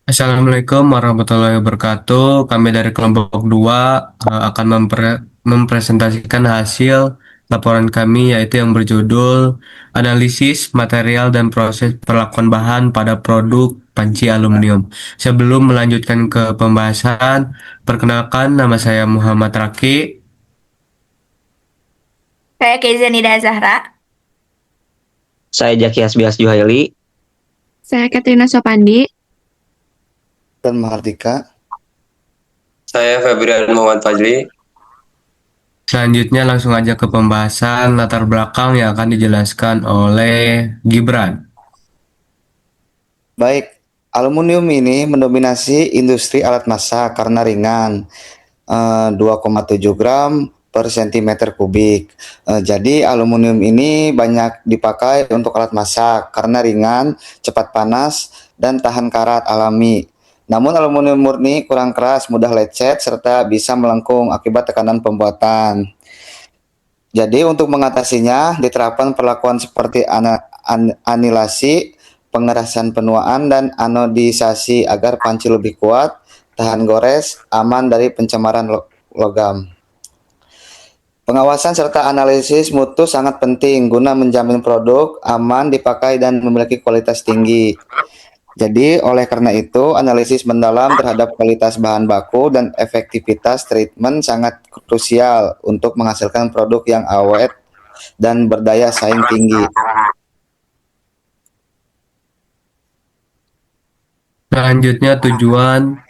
Assalamualaikum warahmatullahi wabarakatuh. Kami dari kelompok 2 akan mempresentasikan hasil laporan kami yaitu yang berjudul Analisis Material dan Proses Perlakuan Bahan pada Produk Panci Aluminium. Sebelum melanjutkan ke pembahasan, perkenalkan nama saya Muhammad Raki. Saya Keza Nida Zahra. Saya Jaki Hasbias Juhaili. Saya Katrina Sopandi. Dan Mahardika. Saya Febrian Muhammad Fajri. Selanjutnya langsung aja ke pembahasan latar belakang yang akan dijelaskan oleh Gibran. Baik, aluminium ini mendominasi industri alat masak karena ringan, 2,7 gram per sentimeter kubik. Jadi aluminium ini banyak dipakai untuk alat masak karena ringan, cepat panas, dan tahan karat alami. Namun aluminium murni kurang keras, mudah lecet, serta bisa melengkung akibat tekanan pembuatan. Jadi untuk mengatasinya diterapkan perlakuan seperti anilasi, pengerasan penuaan, dan anodisasi agar panci lebih kuat, tahan gores, aman dari pencemaran logam. Pengawasan serta analisis mutu sangat penting guna menjamin produk aman dipakai dan memiliki kualitas tinggi. Jadi oleh karena itu analisis mendalam terhadap kualitas bahan baku dan efektivitas treatment sangat krusial untuk menghasilkan produk yang awet dan berdaya saing tinggi. Selanjutnya tujuan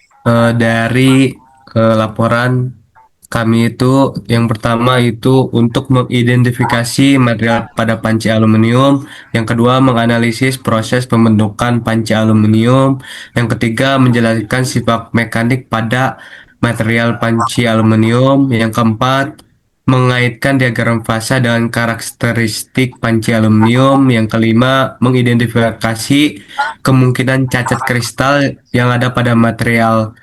dari laporan kami itu yang pertama itu untuk mengidentifikasi material pada panci aluminium, yang kedua menganalisis proses pembentukan panci aluminium, yang ketiga menjelaskan sifat mekanik pada material panci aluminium, yang keempat mengaitkan diagram fasa dengan karakteristik panci aluminium, yang kelima mengidentifikasi kemungkinan cacat kristal yang ada pada material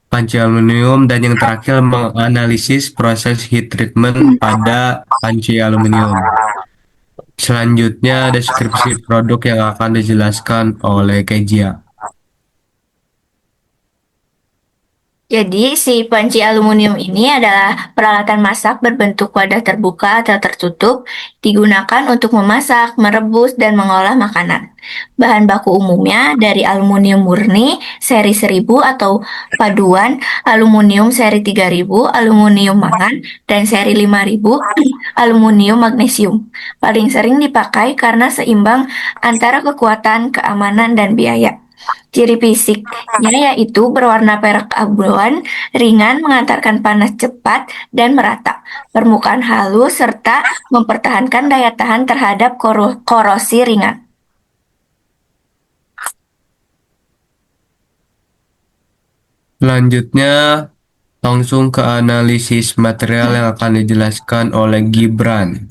panci aluminium, dan yang terakhir menganalisis proses heat treatment pada panci aluminium. Selanjutnya deskripsi produk yang akan dijelaskan oleh Kezia. Jadi, si panci aluminium ini adalah peralatan masak berbentuk wadah terbuka atau tertutup, digunakan untuk memasak, merebus, dan mengolah makanan. Bahan baku umumnya dari aluminium murni seri 1000 atau paduan aluminium seri 3000, aluminium mangan, dan seri 5000 aluminium magnesium. Paling sering dipakai karena seimbang antara kekuatan, keamanan, dan biaya. Ciri fisiknya yaitu berwarna perak abuan, ringan, mengantarkan panas cepat dan merata, permukaan halus, serta mempertahankan daya tahan terhadap korosi ringan. Selanjutnya langsung ke analisis material yang akan dijelaskan oleh Gibran.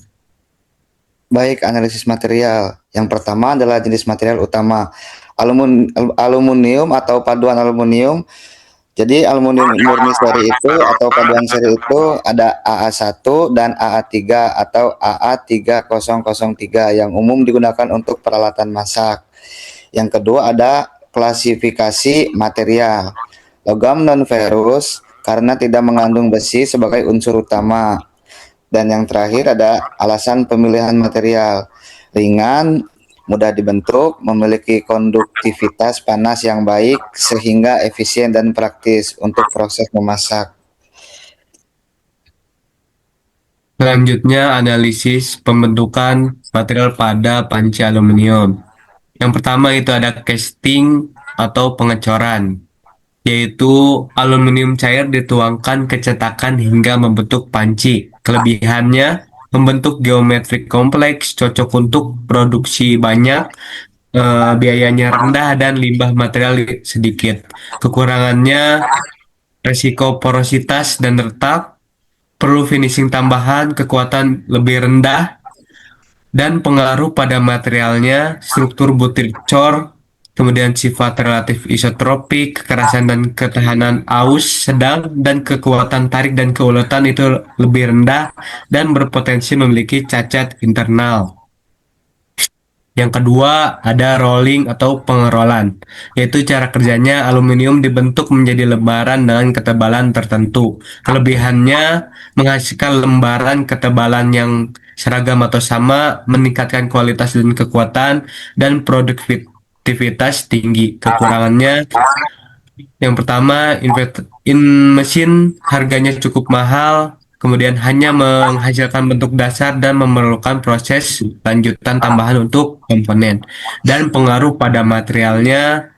Baik, analisis material. Yang pertama adalah jenis material utama. Aluminium atau paduan aluminium. Jadi aluminium murni seri itu atau paduan seri itu ada AA1 dan AA3 atau AA3003 yang umum digunakan untuk peralatan masak. Yang kedua ada klasifikasi material. Logam non-ferrous karena tidak mengandung besi sebagai unsur utama. Dan yang terakhir ada alasan pemilihan material. Ringan, mudah dibentuk, memiliki konduktivitas panas yang baik, sehingga efisien dan praktis untuk proses memasak. Selanjutnya analisis pembentukan material pada panci aluminium. Yang pertama itu ada casting atau pengecoran, yaitu aluminium cair dituangkan ke cetakan hingga membentuk panci. Kelebihannya, membentuk geometrik kompleks, cocok untuk produksi banyak, biayanya rendah, dan limbah material sedikit. Kekurangannya, resiko porositas dan retak, perlu finishing tambahan, kekuatan lebih rendah, dan pengaruh pada materialnya, struktur butir cor, kemudian sifat relatif isotropik, kekerasan dan ketahanan aus sedang, dan kekuatan tarik dan keuletan itu lebih rendah dan berpotensi memiliki cacat internal. Yang kedua, ada rolling atau pengerolan, yaitu cara kerjanya aluminium dibentuk menjadi lembaran dengan ketebalan tertentu. Kelebihannya menghasilkan lembaran ketebalan yang seragam atau sama, meningkatkan kualitas dan kekuatan, dan produktivitas tinggi. Kekurangannya yang pertama, mesin harganya cukup mahal, kemudian hanya menghasilkan bentuk dasar dan memerlukan proses lanjutan tambahan untuk komponen. Dan pengaruh pada materialnya,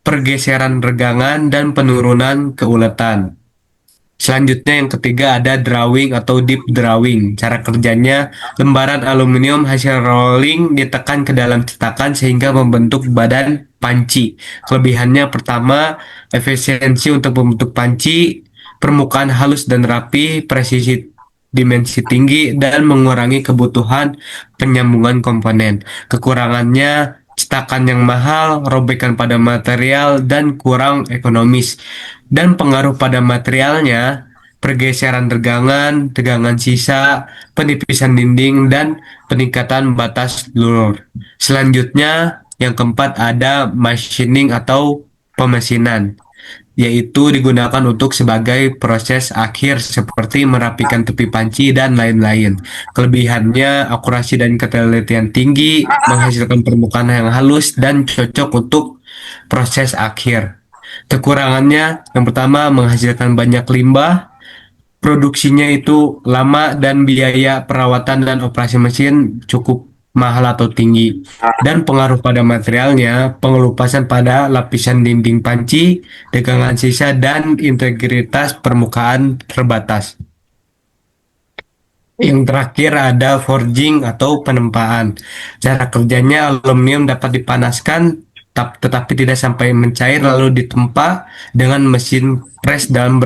pergeseran regangan dan penurunan keuletan. Selanjutnya yang ketiga ada drawing atau deep drawing. Cara kerjanya, lembaran aluminium hasil rolling ditekan ke dalam cetakan sehingga membentuk badan panci. Kelebihannya pertama, efisiensi untuk membentuk panci, permukaan halus dan rapi, presisi dimensi tinggi, dan mengurangi kebutuhan penyambungan komponen. Kekurangannya, cetakan yang mahal, robekan pada material, dan kurang ekonomis. Dan pengaruh pada materialnya, pergeseran tegangan, tegangan sisa, penipisan dinding, dan peningkatan batas lulur. Selanjutnya, yang keempat ada machining atau pemesinan, yaitu digunakan untuk sebagai proses akhir seperti merapikan tepi panci dan lain-lain. Kelebihannya, akurasi dan ketelitian tinggi, menghasilkan permukaan yang halus dan cocok untuk proses akhir. Kekurangannya, yang pertama menghasilkan banyak limbah, produksinya itu lama dan biaya perawatan dan operasi mesin cukup mahal atau tinggi. Dan pengaruh pada materialnya, pengelupasan pada lapisan dinding panci, tegangan sisa, dan integritas permukaan terbatas. Yang terakhir ada forging atau penempaan. Cara kerjanya aluminium dapat dipanaskan tetapi tidak sampai mencair lalu ditempa dengan mesin press dalam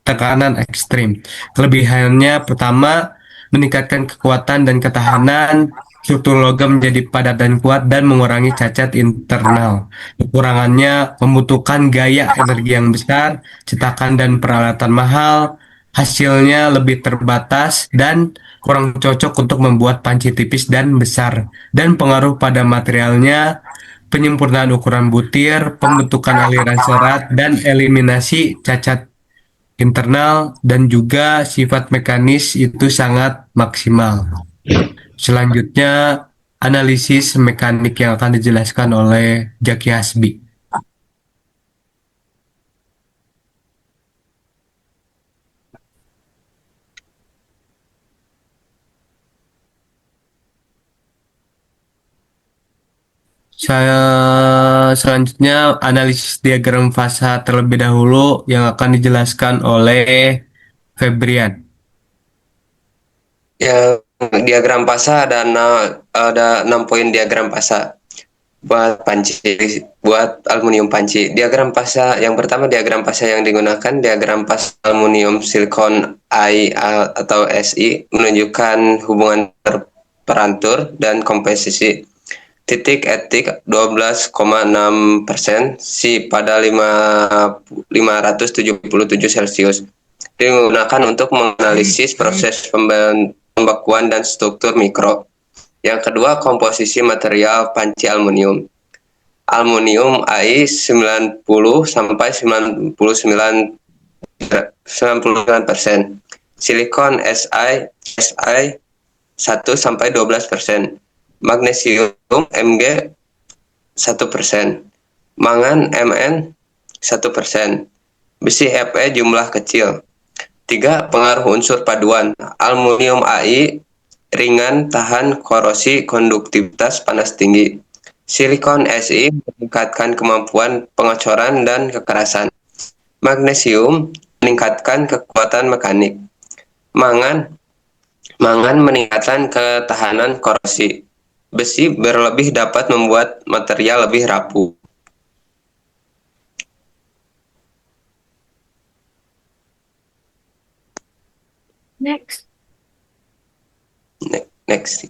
tekanan ekstrim. Kelebihannya pertama, meningkatkan kekuatan dan ketahanan, struktur logam menjadi padat dan kuat dan mengurangi cacat internal. Kekurangannya membutuhkan gaya energi yang besar, cetakan dan peralatan mahal, hasilnya lebih terbatas dan kurang cocok untuk membuat panci tipis dan besar. Dan pengaruh pada materialnya, penyempurnaan ukuran butir, pembentukan aliran serat, dan eliminasi cacat internal dan juga sifat mekanis itu sangat maksimal. Selanjutnya, analisis mekanik yang akan dijelaskan oleh Jaki Hasbi. Saya selanjutnya analisis diagram fasa terlebih dahulu yang akan dijelaskan oleh Febrian. Ya, diagram fasa ada 6 poin diagram fasa buat panci, buat aluminium panci. Diagram fasa yang pertama, diagram fasa yang digunakan diagram fasa aluminium silikon I atau Si, menunjukkan hubungan perantur dan komposisi. Titik etik 12,6%, Si pada 577 Celcius. Digunakan untuk menganalisis proses pembekuan dan struktur mikro. Yang kedua, komposisi material panci aluminium. Aluminium AI 90 sampai 99%. Silikon Si 1 sampai 12%. Magnesium Mg 1%. Mangan Mn 1%. Besi Fe jumlah kecil. 3. Pengaruh unsur paduan. Aluminium Ai ringan, tahan korosi, konduktivitas panas tinggi. Silikon Si meningkatkan kemampuan pengecoran dan kekerasan. Magnesium meningkatkan kekuatan mekanik. Mangan meningkatkan ketahanan korosi. Besi berlebih dapat membuat material lebih rapuh. Next. Next.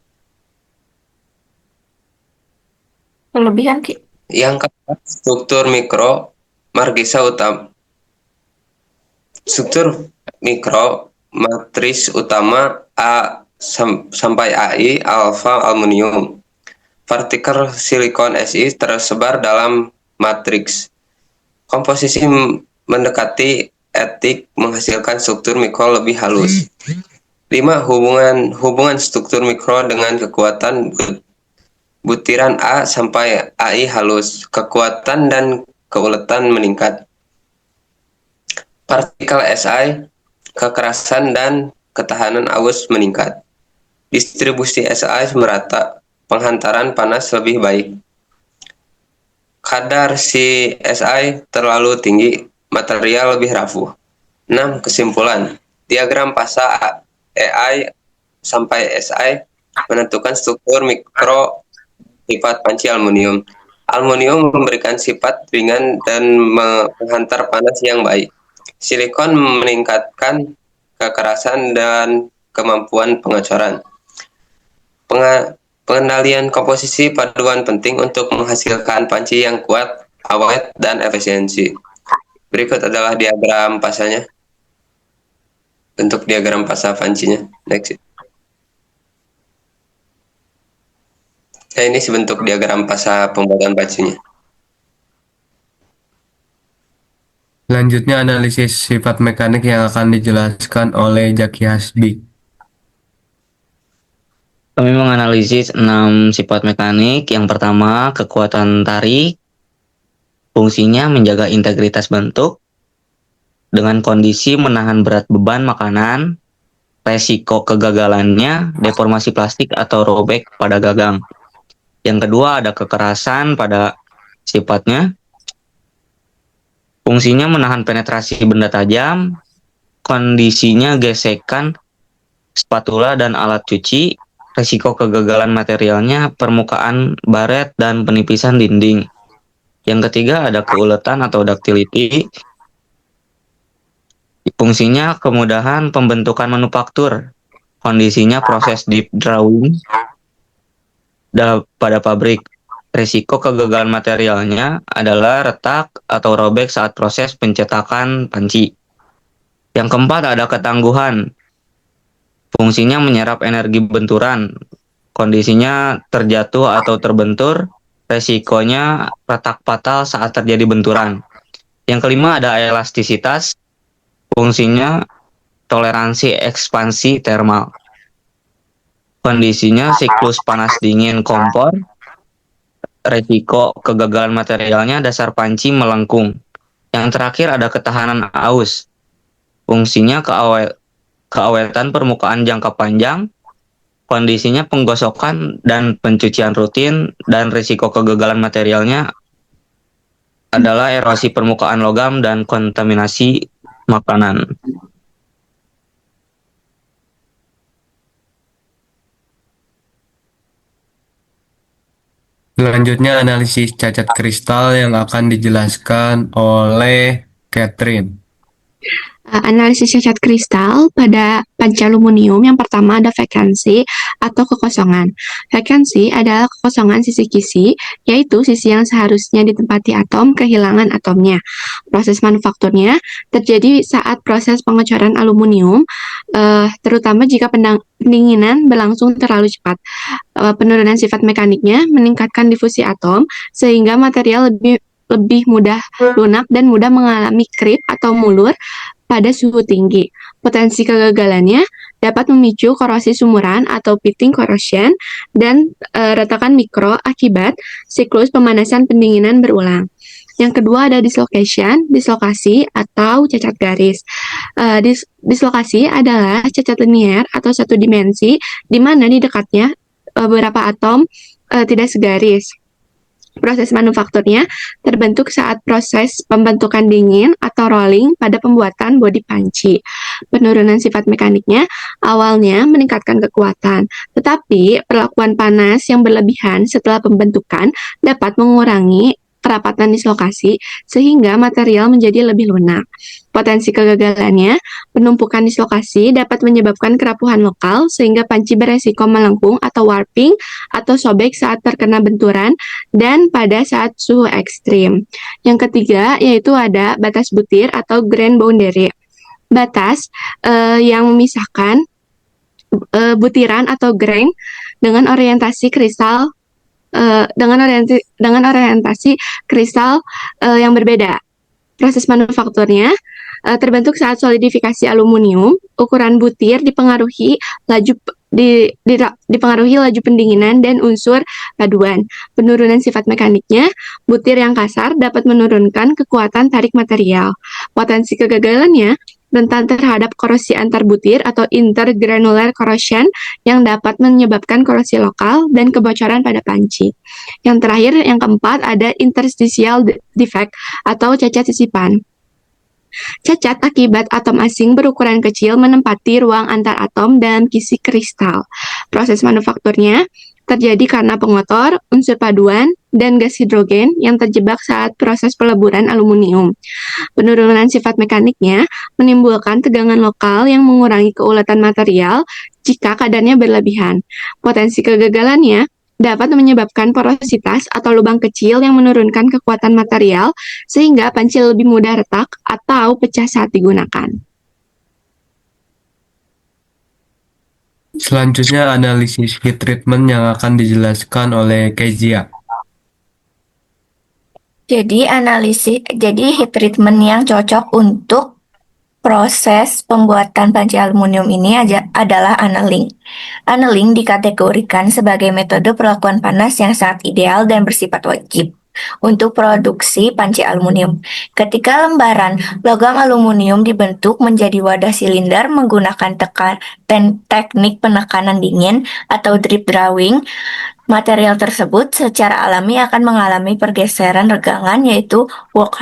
Kelebihan, Ki. Yang keempat, struktur mikro margisa utama. Struktur mikro matris utama A sampai Ai alfa aluminium. partikel silikon Si tersebar dalam matriks. Komposisi mendekati etik menghasilkan struktur mikro lebih halus. 5. Hubungan struktur mikro dengan kekuatan butiran A sampai AI halus. Kekuatan dan keuletan meningkat. Partikel Si, kekerasan dan ketahanan aus meningkat. Distribusi Si merata. Penghantaran panas lebih baik. Kadar si Si terlalu tinggi, material lebih rapuh. 6. Kesimpulan. Diagram fasa AI sampai Si menentukan struktur mikro sifat panci aluminium. Aluminium memberikan sifat ringan dan menghantar panas yang baik. Silikon meningkatkan kekerasan dan kemampuan pengecoran. Pengendalian komposisi paduan penting untuk menghasilkan panci yang kuat, awet, dan efisiensi. Berikut adalah diagram pasanya. Bentuk diagram pasa pancinya. Next. Nah, ini bentuk diagram pasa pembuatan pancinya. Selanjutnya analisis sifat mekanik yang akan dijelaskan oleh Zaki Hasbi. Kami menganalisis 6 sifat mekanik. Yang pertama, kekuatan tarik. Fungsinya menjaga integritas bentuk dengan kondisi menahan berat beban makanan. Resiko kegagalannya, deformasi plastik atau robek pada gagang. Yang kedua, ada kekerasan pada sifatnya. Fungsinya menahan penetrasi benda tajam. Kondisinya gesekan spatula dan alat cuci. Resiko kegagalan materialnya permukaan baret dan penipisan dinding. Yang ketiga ada keuletan atau ductility. Fungsinya kemudahan pembentukan manufaktur. Kondisinya proses deep drawing pada pabrik. Risiko kegagalan materialnya adalah retak atau robek saat proses pencetakan panci. Yang keempat ada ketangguhan. Fungsinya menyerap energi benturan. Kondisinya terjatuh atau terbentur. Resikonya retak fatal saat terjadi benturan. Yang kelima ada elastisitas. Fungsinya toleransi ekspansi termal. Kondisinya siklus panas dingin kompor. Resiko kegagalan materialnya dasar panci melengkung. Yang terakhir ada ketahanan aus. Fungsinya keawetan permukaan jangka panjang. Kondisinya penggosokan dan pencucian rutin, dan risiko kegagalan materialnya adalah erosi permukaan logam dan kontaminasi makanan. Selanjutnya analisis cacat kristal yang akan dijelaskan oleh Catherine. Analisis cacat kristal pada panci aluminium yang pertama ada vakansi atau kekosongan. Vakansi adalah kekosongan sisi kisi, yaitu sisi yang seharusnya ditempati atom kehilangan atomnya. Proses manufakturnya terjadi saat proses pengecoran aluminium, terutama jika pendinginan berlangsung terlalu cepat. Penurunan sifat mekaniknya meningkatkan difusi atom sehingga material lebih mudah lunak dan mudah mengalami krip atau mulur pada suhu tinggi. Potensi kegagalannya dapat memicu korosi sumuran atau pitting corrosion dan retakan mikro akibat siklus pemanasan pendinginan berulang. Yang kedua ada dislokasi atau cacat garis. Dislokasi adalah cacat linier atau satu dimensi di mana di dekatnya beberapa atom tidak segaris. Proses manufakturnya terbentuk saat proses pembentukan dingin atau rolling pada pembuatan bodi panci. Penurunan sifat mekaniknya awalnya meningkatkan kekuatan, tetapi perlakuan panas yang berlebihan setelah pembentukan dapat mengurangi kerapatan dislokasi sehingga material menjadi lebih lunak. Potensi kegagalannya, penumpukan dislokasi dapat menyebabkan kerapuhan lokal sehingga panci beresiko melengkung atau warping atau sobek saat terkena benturan dan pada saat suhu ekstrim. Yang ketiga yaitu ada batas butir atau grain boundary. Batas yang memisahkan butiran atau grain dengan orientasi kristal dengan orientasi kristal yang berbeda. Proses manufakturnya terbentuk saat solidifikasi aluminium, ukuran butir dipengaruhi laju pendinginan dan unsur paduan. Penurunan sifat mekaniknya, butir yang kasar dapat menurunkan kekuatan tarik material. Potensi kegagalannya rentan terhadap korosi antar butir atau intergranular corrosion yang dapat menyebabkan korosi lokal dan kebocoran pada panci. Yang terakhir, yang keempat, ada interstitial defect atau cacat sisipan. Cacat akibat atom asing berukuran kecil menempati ruang antar atom dalam kisi kristal. Proses manufakturnya terjadi karena pengotor, unsur paduan, dan gas hidrogen yang terjebak saat proses peleburan aluminium. Penurunan sifat mekaniknya menimbulkan tegangan lokal yang mengurangi keuletan material jika kadarnya berlebihan. Potensi kegagalannya dapat menyebabkan porositas atau lubang kecil yang menurunkan kekuatan material sehingga panci lebih mudah retak atau pecah saat digunakan. Selanjutnya analisis heat treatment yang akan dijelaskan oleh Kezia. Jadi heat treatment yang cocok untuk proses pembuatan panci aluminium ini adalah annealing. Annealing dikategorikan sebagai metode perlakuan panas yang sangat ideal dan bersifat wajib untuk produksi panci aluminium. Ketika lembaran logam aluminium dibentuk menjadi wadah silinder menggunakan teknik penekanan dingin atau drip drawing, material tersebut secara alami akan mengalami pergeseran regangan yaitu work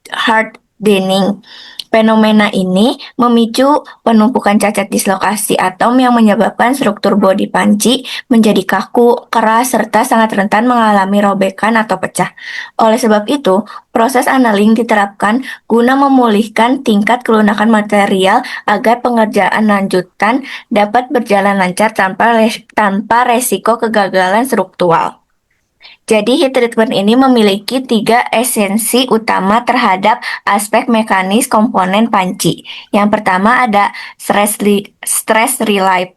hardening. Fenomena ini memicu penumpukan cacat dislokasi atom yang menyebabkan struktur bodi panci menjadi kaku, keras, serta sangat rentan mengalami robekan atau pecah. Oleh sebab itu, proses annealing diterapkan guna memulihkan tingkat kelunakan material agar pengerjaan lanjutan dapat berjalan lancar tanpa resiko kegagalan struktural. Jadi heat treatment ini memiliki 3 esensi utama terhadap aspek mekanis komponen panci. Yang pertama ada stress relief,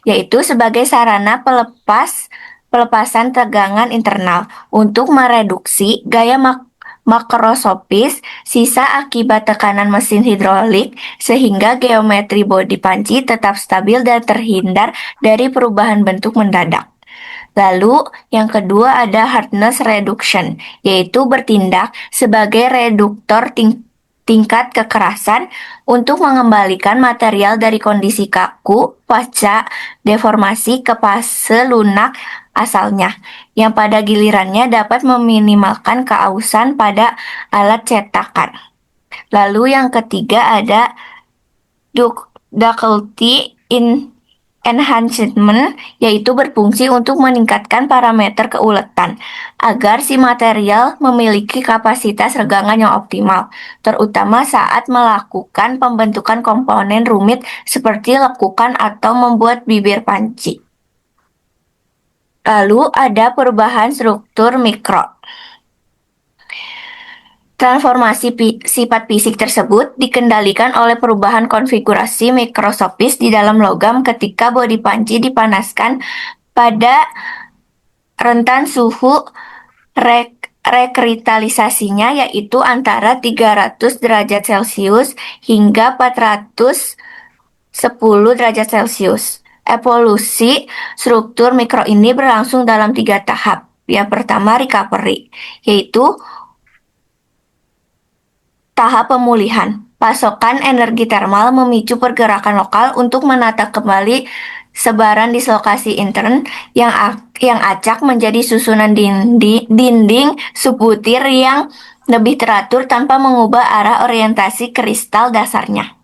yaitu sebagai sarana pelepasan tegangan internal untuk mereduksi gaya makrosopis sisa akibat tekanan mesin hidrolik sehingga geometri bodi panci tetap stabil dan terhindar dari perubahan bentuk mendadak. Lalu, yang kedua ada hardness reduction, yaitu bertindak sebagai reduktor tingkat kekerasan untuk mengembalikan material dari kondisi kaku pasca deformasi ke fase lunak asalnya, yang pada gilirannya dapat meminimalkan keausan pada alat cetakan. Lalu yang ketiga ada ductility enhancement, yaitu berfungsi untuk meningkatkan parameter keuletan agar si material memiliki kapasitas regangan yang optimal, terutama saat melakukan pembentukan komponen rumit seperti lekukan atau membuat bibir panci. Lalu ada perubahan struktur mikro. Transformasi sifat fisik tersebut dikendalikan oleh perubahan konfigurasi mikroskopis di dalam logam ketika bodi panci dipanaskan pada rentan suhu rekristalisasinya yaitu antara 300 derajat Celcius hingga 410 derajat Celcius. Evolusi struktur mikro ini berlangsung dalam 3 tahap. Yang pertama recovery, yaitu tahap pemulihan. Pasokan energi termal memicu pergerakan lokal untuk menata kembali sebaran dislokasi intern yang acak menjadi susunan dinding subbutir yang lebih teratur tanpa mengubah arah orientasi kristal dasarnya.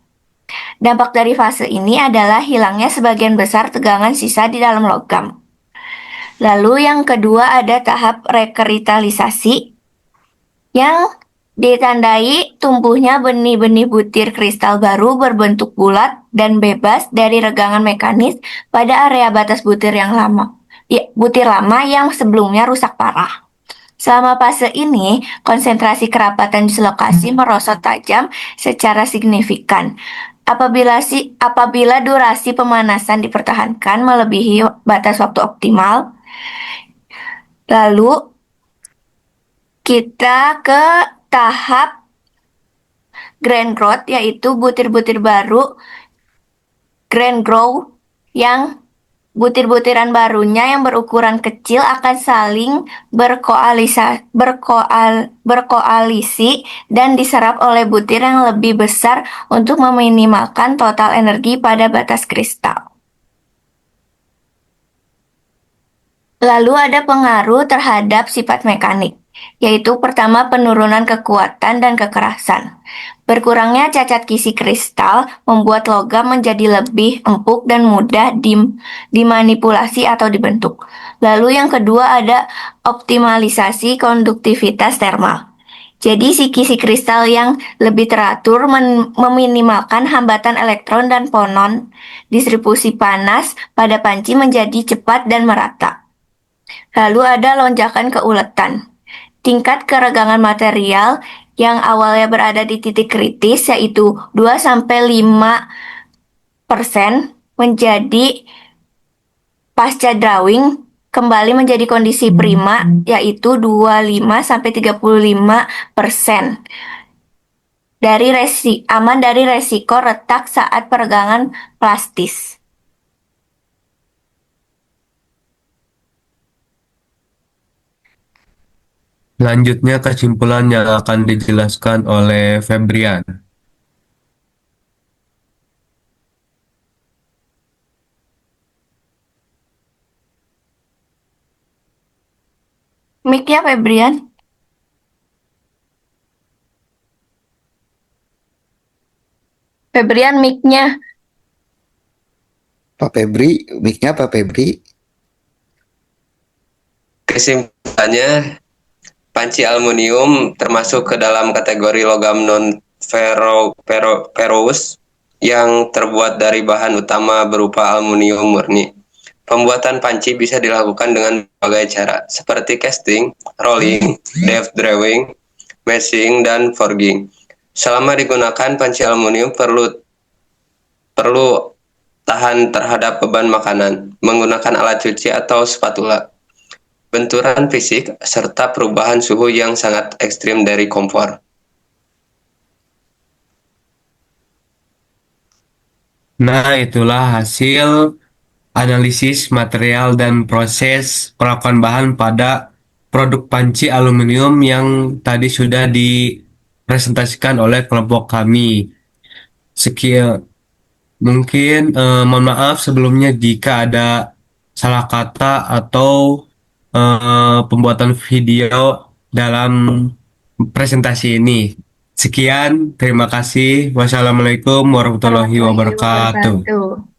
Dampak dari fase ini adalah hilangnya sebagian besar tegangan sisa di dalam logam. Lalu yang kedua ada tahap rekristalisasi yang ditandai tumbuhnya benih-benih butir kristal baru berbentuk bulat dan bebas dari regangan mekanis pada area batas butir lama yang sebelumnya rusak parah. Selama fase ini, konsentrasi kerapatan dislokasi merosot tajam secara signifikan. Apabila durasi pemanasan dipertahankan melebihi batas waktu optimal, Lalu kita ke tahap grand growth, yaitu butir-butir baru grand grow, yang butir-butiran barunya yang berukuran kecil akan saling berkoalisi dan diserap oleh butir yang lebih besar untuk meminimalkan total energi pada batas kristal. Lalu ada pengaruh terhadap sifat mekanik, yaitu pertama penurunan kekuatan dan kekerasan. Berkurangnya cacat kisi kristal membuat logam menjadi lebih empuk dan mudah dimanipulasi atau dibentuk. Lalu yang kedua ada optimalisasi konduktivitas termal. Jadi si kisi kristal yang lebih teratur meminimalkan hambatan elektron dan fonon. Distribusi panas pada panci menjadi cepat dan merata. Lalu ada lonjakan keuletan. Tingkat keregangan material yang awalnya berada di titik kritis, yaitu 2-5%, menjadi pasca drawing kembali menjadi kondisi prima, yaitu 25-35%. Aman dari resiko retak saat peregangan plastis. Selanjutnya kesimpulan yang akan dijelaskan oleh Febrian. Mic-nya Febrian. Febrian mic-nya. Pak Febri, mic-nya Pak Febri. Kesimpulannya, panci aluminium termasuk ke dalam kategori logam non-ferrous yang terbuat dari bahan utama berupa aluminium murni. Pembuatan panci bisa dilakukan dengan berbagai cara, seperti casting, rolling, depth drawing, meshing, dan forging. Selama digunakan, panci aluminium perlu tahan terhadap beban makanan, menggunakan alat cuci atau spatula, benturan fisik, serta perubahan suhu yang sangat ekstrim dari kompor. Nah, itulah hasil analisis material dan proses pelakuan bahan pada produk panci aluminium yang tadi sudah dipresentasikan oleh kelompok kami. Sekian, mungkin mohon maaf sebelumnya jika ada salah kata atau pembuatan video dalam presentasi ini. Sekian, terima kasih. Wassalamualaikum warahmatullahi wabarakatuh.